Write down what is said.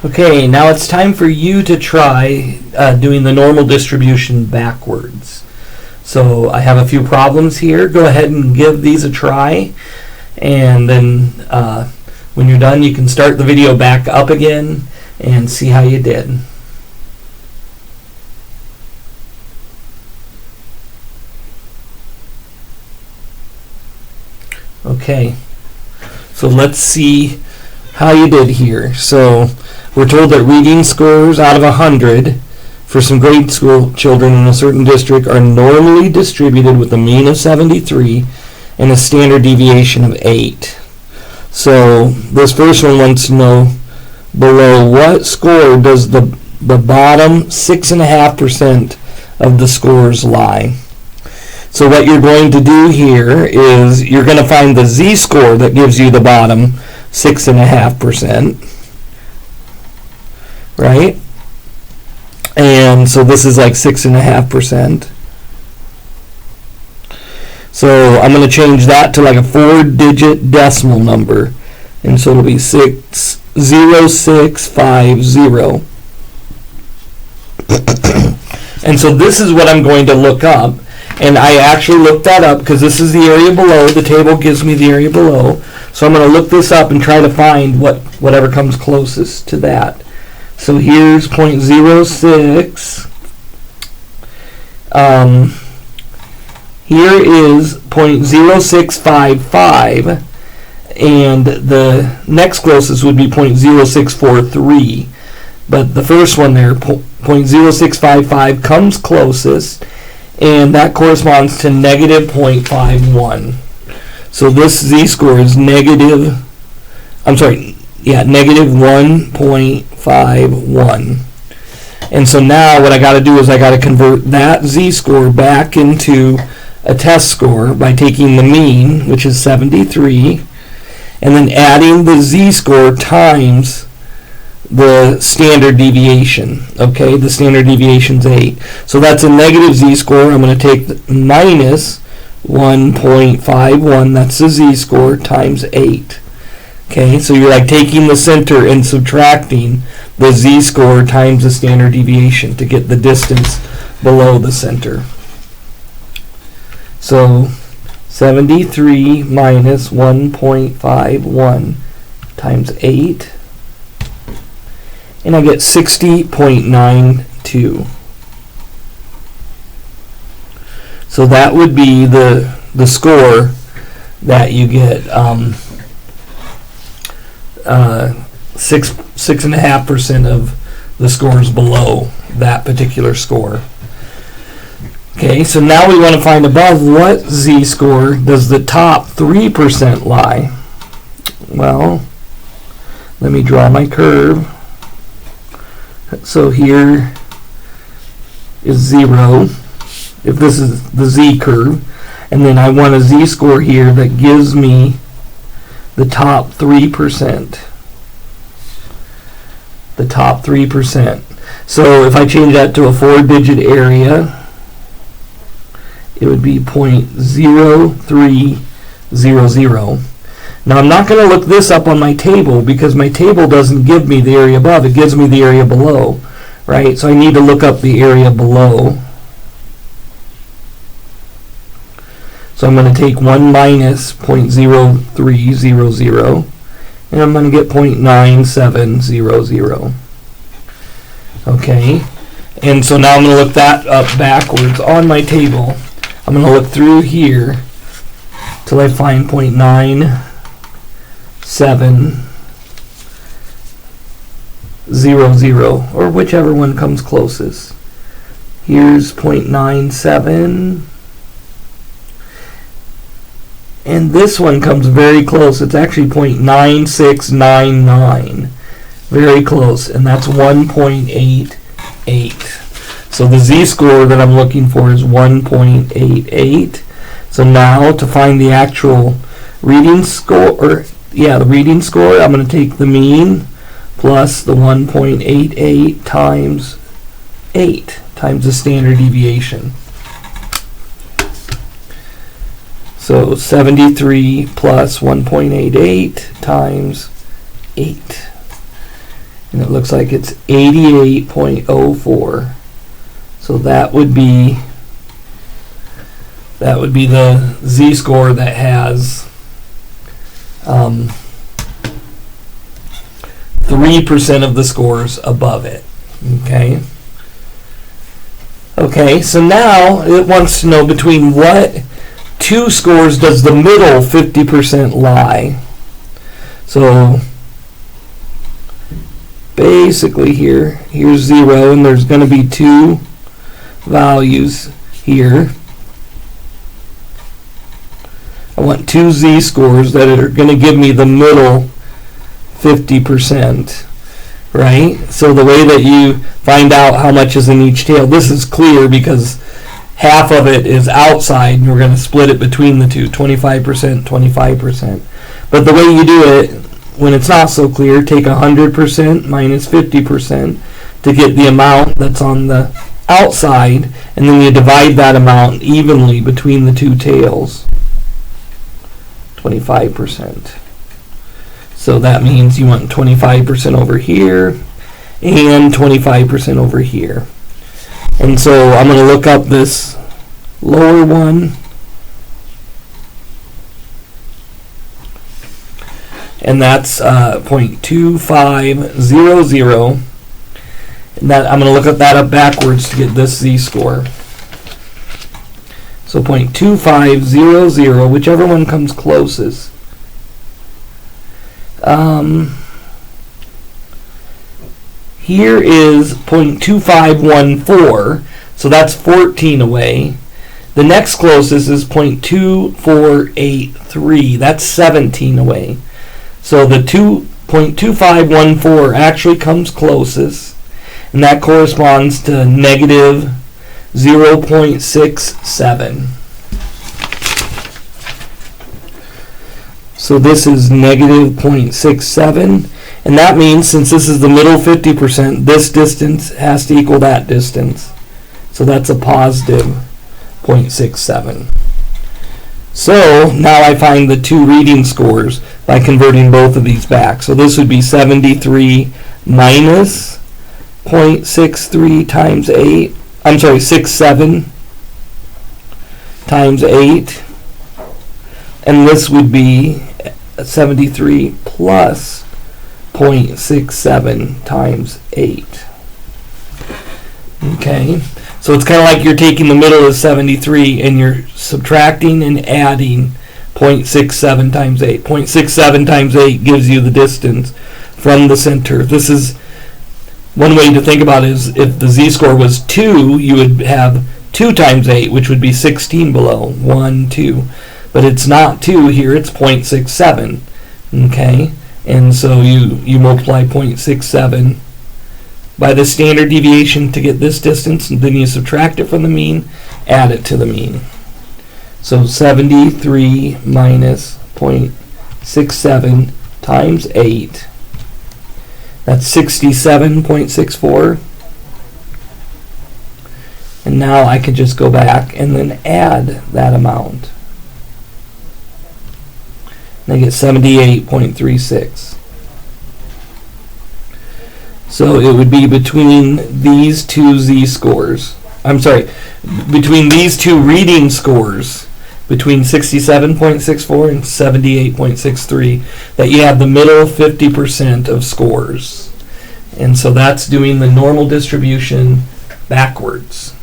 Okay, now it's time for you to try doing the normal distribution backwards. So I have a few problems here. Go ahead and give these a try, and then when you're done you can start the video back up again and see how you did. Okay, so let's see how you did here. So we're told that reading scores out of 100 for some grade school children in a certain district are normally distributed with a mean of 73 and a standard deviation of 8. So this first one wants to know below what score does the bottom 6.5% of the scores lie. So what you're going to do here is you're going to find the z-score that gives you the bottom 6.5%, right? And so this is like 6.5%. So I'm going to change that to like a 4-digit decimal number, and so it'll be 60650. And so this is what I'm going to look up. And I actually looked that up because this is the area below. The table gives me the area below. So I'm going to look this up and try to find whatever comes closest to that. So here's 0.06. Here is 0.0655. And the next closest would be 0.0643. But the first one there, 0.0655, comes closest. And that corresponds to negative 0.51. So this z-score is negative 1.51. And so now what I got to do is I got to convert that z-score back into a test score by taking the mean, which is 73, and then adding the z-score times the standard deviation. Okay, the standard deviation is 8. So that's a negative z-score. I'm going to take the minus 1.51, that's the z-score, times 8. Okay, so you're like taking the center and subtracting the z-score times the standard deviation to get the distance below the center. So 73 minus 1.51 times 8, and I get 60.92. So that would be the score that you get, 6.5% of the scores below that particular score. Okay, so now we want to find above what z-score does the top 3% lie. Well, let me draw my curve. So here is 0, if this is the z curve, and then I want a z-score here that gives me the top 3%. The top 3%. So if I change that to a 4-digit area, it would be 0.0300. Now I'm not going to look this up on my table because my table doesn't give me the area above, it gives me the area below, right? So I need to look up the area below. So I'm going to take 1 minus 0.0300, and I'm going to get 0.9700. Okay, and so now I'm going to look that up backwards on my table. I'm going to look through here till I find 0.9700, or whichever one comes closest. Here's 0.97, and this one comes very close. It's actually 0.9699, very close, and that's 1.88. So the z-score that I'm looking for is 1.88. So now to find the actual reading score, the reading score, I'm going to take the mean plus the 1.88 times 8 times the standard deviation. So 73 plus 1.88 times 8. and it looks like it's 88.04. So that would be the z-score that has 3% of the scores above it. Okay, so now it wants to know between what two scores does the middle 50% lie. So basically here's 0, and there's going to be two values here. I want two z-scores that are going to give me the middle 50%, right? So the way that you find out how much is in each tail, this is clear because half of it is outside, and we're going to split it between the two, 25%, 25%. But the way you do it, when it's not so clear, take 100% minus 50% to get the amount that's on the outside, and then you divide that amount evenly between the two tails, 25%. So that means you want 25% over here and 25% over here. And so I'm going to look up this lower one. And that's 0.2500. And that I'm going to look that up backwards to get this z-score. So 0.2500, whichever one comes closest. Here is 0.2514, so that's 14 away. The next closest is 0.2483, that's 17 away. So the 0.2514 actually comes closest, and that corresponds to negative 0.67. So this is negative 0.67, and that means since this is the middle 50%, this distance has to equal that distance. So that's a positive 0.67. So now I find the two reading scores by converting both of these back. So this would be 73 minus 0.63 times 8. I'm sorry, 67 times 8. And this would be 73 plus 0.67 times 8. Okay, so it's kind of like you're taking the middle of 73 and you're subtracting and adding 0.67 times 8. 0.67 times 8 gives you the distance from the center. This is one way to think about it, is if the z-score was 2, you would have 2 times 8, which would be 16 below. 1, 2. But it's not 2 here, it's 0.67. Okay, and so you multiply 0.67 by the standard deviation to get this distance, and then you subtract it from the mean, add it to the mean. So 73 minus 0.67 times 8, that's 67.64. And now I could just go back and then add that amount. And I get 78.36. So it would be between these two z-scores. I'm sorry, between these two reading scores, between 67.64 and 78.63, that you have the middle 50% of scores. And so that's doing the normal distribution backwards.